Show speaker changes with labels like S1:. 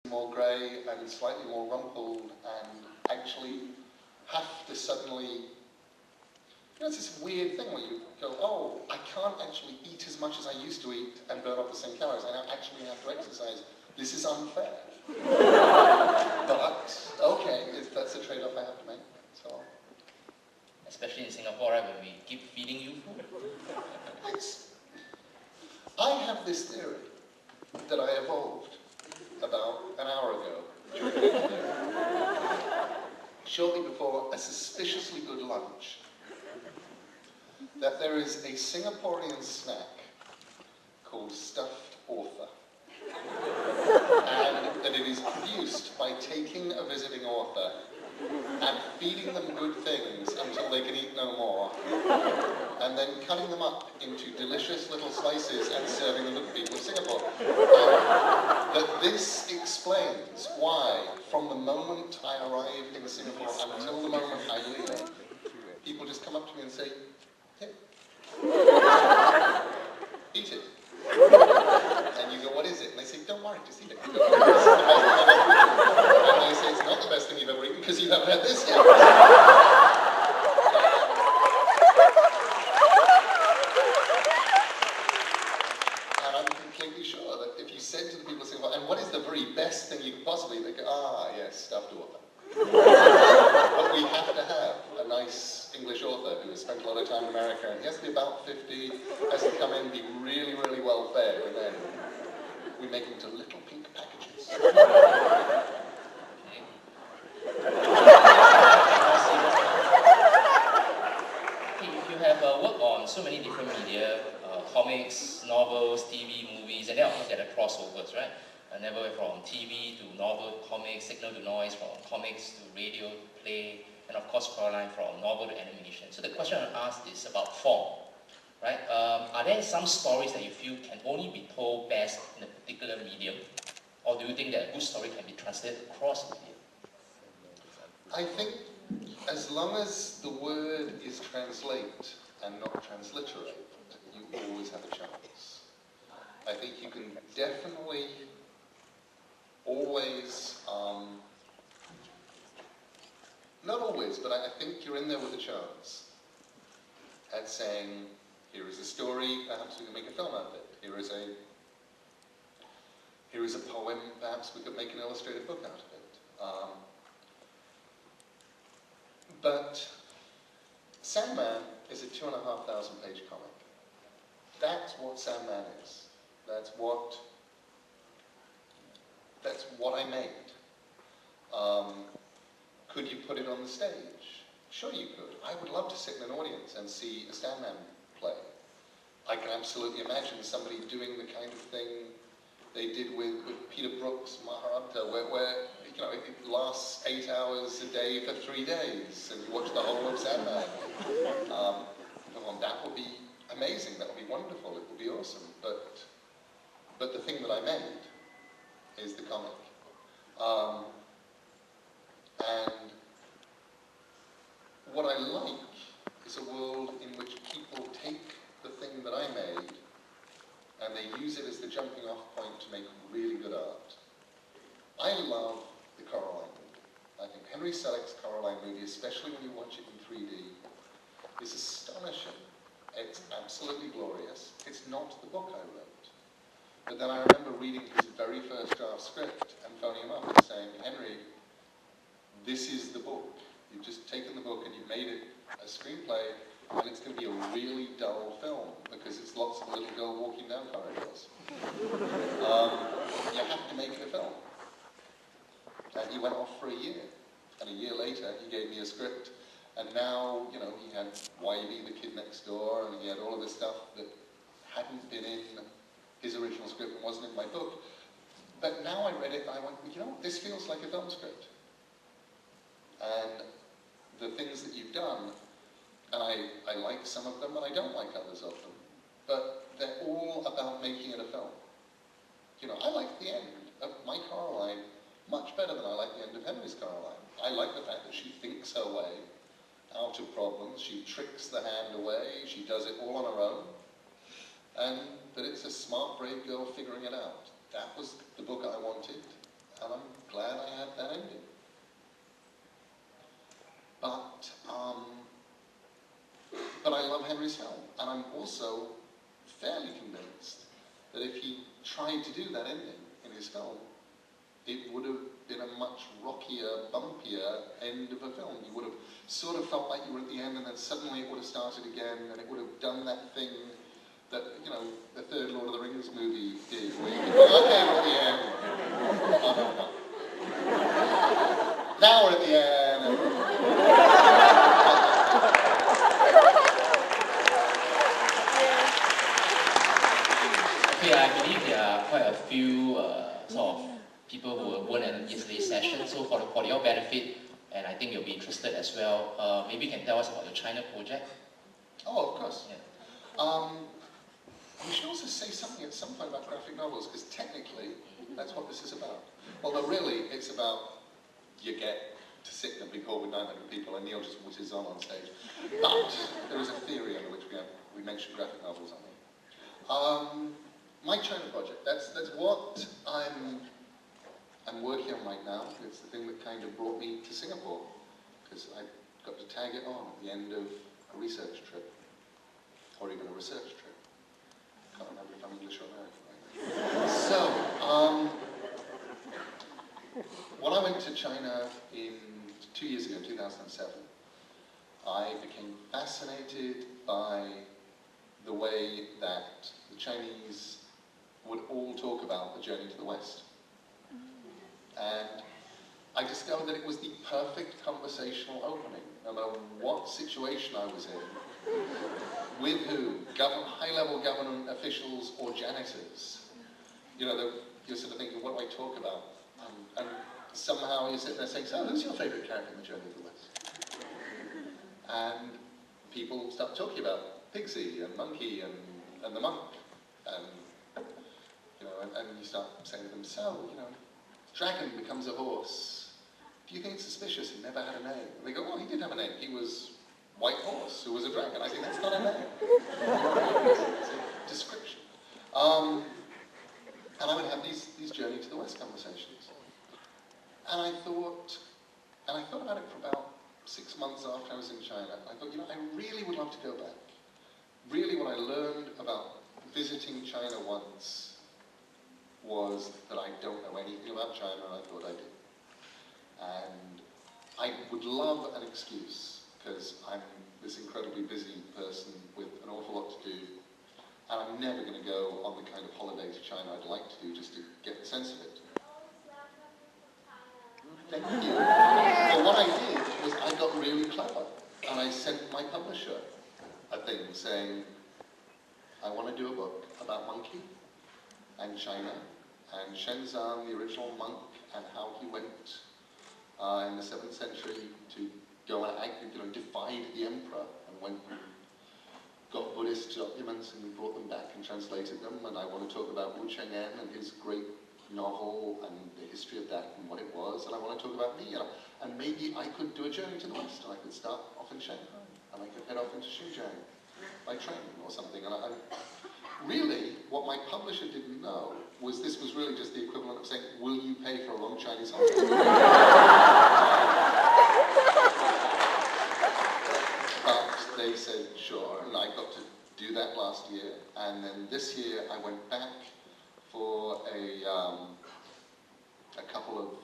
S1: more grey and slightly more rumpled and actually have to suddenly, it's this weird thing where you go, oh, I can't actually eat as much as I used to eat and burn up the same calories. I now actually have to exercise. This is unfair. But, okay, that's a trade-off I have to make. So,
S2: especially in Singapore, right, when we keep feeding you food.
S1: I have this theory that I evolved about an hour ago, shortly before a suspiciously good lunch, that there is a Singaporean snack called stuffed author, and that it is produced by taking a visiting author and feeding them good things until they can eat no more, and then cutting them up into delicious little slices and serving them to the people of Singapore. That this explains why, from the moment I arrived in Singapore until the moment I leave, people just come up to me and say, "Here, eat it." And you go, "What is it?" And they say, "Don't worry, just eat it." You go, "This is the best thing I've ever eaten." And they say, "It's not the best thing you've ever eaten because you haven't had this yet." And I'm completely sure that if you said to the people of Singapore, "And what is the very best thing you could possibly?" They go, "Ah, yes, stuffed author." But we have to have a nice English author who has spent a lot of time in America, and he has to be about 50, has to come in, be really, really well fed, and then we make them into little pink packages.
S2: You have worked on so many different media, comics, novels, TV, movies, and then of course there are the crossovers, right? Never from TV to novel, comics, signal to noise, from comics to radio, play, and of course Coraline from novel to animation. So the question I asked is about form, right? Are there some stories that you feel can only be told best in a particular medium, or do you think that a good story can be translated across media?
S1: I think as long as the word is translate and not transliterate, you always have a chance. I think you can definitely always, not always, but I think you're in there with a chance at saying, here is a story, perhaps we can make a film out of it. Here is a poem, perhaps we could make an illustrated book out of it. But Sandman is a 2,500 page comic. That's what Sandman is. That's what I made. Could you put it on the stage? Sure you could. I would love to sit in an audience and see a Sandman play. I can absolutely imagine somebody doing the kind of thing they did with Peter Brook's Mahabharata, where it lasts 8 hours a day for 3 days, and you watch the whole of Sandman. That would be amazing. That would be wonderful. It would be awesome. But the thing that I made is the comic. And what I like is a world in which people take the thing that I made and they use it as the jumping off point to make really good art. I love the Coraline movie. I think Henry Selick's Coraline movie, especially when you watch it in 3D, is astonishing. It's absolutely glorious. It's not the book I wrote. But then I remember reading his very first draft script and phoning him up and saying, "Henry, this is the book. You've just taken the book and you've made it a screenplay, and it's going to be a really dull film because it's lots of a little girl walking down corridors. You have to make it a film." And he went off for a year. And a year later, he gave me a script. And now, he had Wybie, the kid next door, and he had all of this stuff that hadn't been in his original script and wasn't in my book. But now I read it and I went, this feels like a film script. And the things that you've done, and I like some of them and I don't like others of them, but they're all about making it a film. I like the end of my Coraline much better than I like the end of Henry's Coraline. I like the fact that she thinks her way out of problems, she tricks the hand away, she does it all on her own, and that it's a smart, brave girl figuring it out. That was the book I wanted, and I'm of Henry's film. And I'm also fairly convinced that if he tried to do that ending in his film, it would have been a much rockier, bumpier end of a film. You would have sort of felt like you were at the end, and then suddenly it would have started again, and it would have done that thing that, you know, the third Lord of the Rings movie did, where you go, okay, we're at the end. Oh, no, no. Now we're at the end.
S2: Okay, I believe there are quite a few sort of people who weren't at yesterday's session, so for your benefit, and I think you'll be interested as well, maybe you can tell us about your China project?
S1: Oh, of course.
S2: Yeah.
S1: We should also say something at some point about graphic novels, because technically, that's what this is about. Although really, it's about you get to sit in a big hall with 900 people and Neil just whizzes on stage. But there is a theory under which we mention graphic novels on it. My China project, that's what I'm working on right now. It's the thing that kind of brought me to Singapore, because I got to tag it on at the end of a research trip, or even a research trip. Can't remember if I'm English or American right now. So, when I went to China 2 years ago, 2007, I became fascinated by the way that the Chinese would all talk about the journey to the West. And I discovered that it was the perfect conversational opening, no matter what situation I was in, with who, high-level government officials or janitors. You know, you're sort of thinking, what do I talk about? And somehow you sit there saying, so who's your favourite character in the Journey to the West? And people start talking about Pigsy and Monkey and the monk. And, you know, and you start saying to them, so, you know, dragon becomes a horse. Do you think it's suspicious he never had a name? And they go, well, he did have a name. He was White Horse, who was a dragon. I think that's not a name. It's a description. And I would have these Journey to the West conversations. And I thought about it for about 6 months after I was in China. I thought, you know, I really would love to go back. Really what I learned about visiting China once was that I don't know anything about China, and I thought I did. And I would love an excuse, because I'm this incredibly busy person with an awful lot to do, and I'm never going to go on the kind of holiday to China I'd like to do just to get the sense of it. Thank you. But what I did was I got really clever, and I sent my publisher a thing saying, I want to do a book about Monkey and China, and Shenzan, the original monk, and how he went in the 7th century to go and defied the emperor, and went and got Buddhist documents and brought them back and translated them. And I want to talk about Wu Cheng'en and his great novel and the history of that and what it was. And I want to talk about me. And maybe I could do a journey to the West, and I could start off in Shanghai, and I could head off into Xinjiang by train or something. And really, what my publisher didn't know was this was really just the equivalent of saying, will you pay for a long Chinese holiday? But they said, sure, and I got to do that last year. And then this year, I went back for a couple of